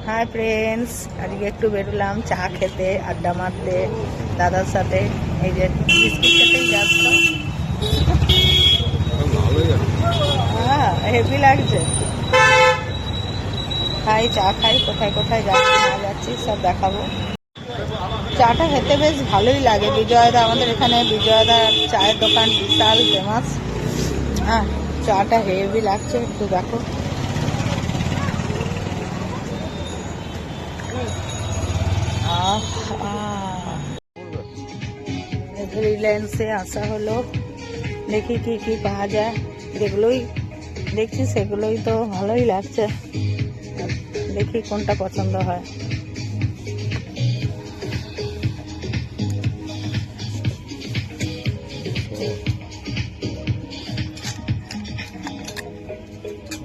Hi friends, আজকে একটু বেরোলাম চা খেতে, আড্ডা মারতে দাদার সাথে। এই যে বিস্কিট খেতেই যাচ্ছ। হ্যাঁ, হেভি লাগছে। খাই, চা খাই, কোথায় কোথায় যাচ্ছি না যাচ্ছি সব দেখাবো। চাটা খেতে বেশ ভালোই লাগে। বিজয়দা, আমাদের এখানে বিজয়দার চায়ের দোকান বিশাল ফেমাস। হ্যাঁ, চাটা হেভি লাগছে, একটু দেখো। রিলায়েন্সে আসা হলো, দেখি কি কি পাওয়া যায়। যেগুলোই দেখছি সেগুলোই তো ভালোই লাগছে, দেখি কোনটা পছন্দ হয়।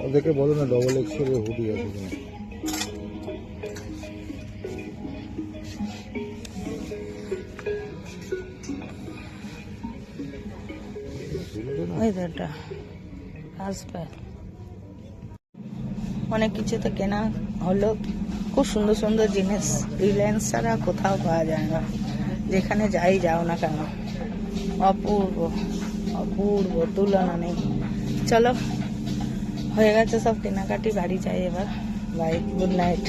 ওদেরকে বলো না ডবল এক্সেল এর হুডি আছে কিনা। আসবে অনেক কিছু তো কেনা হলো। খুব সুন্দর সুন্দর জিনিস রিলায়েন্স ছাড়া কোথাও পাওয়া যায় না, যেখানে যাই যাও না কেন। অপূর্ব অপূর্ব, তুলনা নেই। চলো, হয়ে গেছে সব কেনাকাটি, বাড়ি যাই এবার। Bye, good night.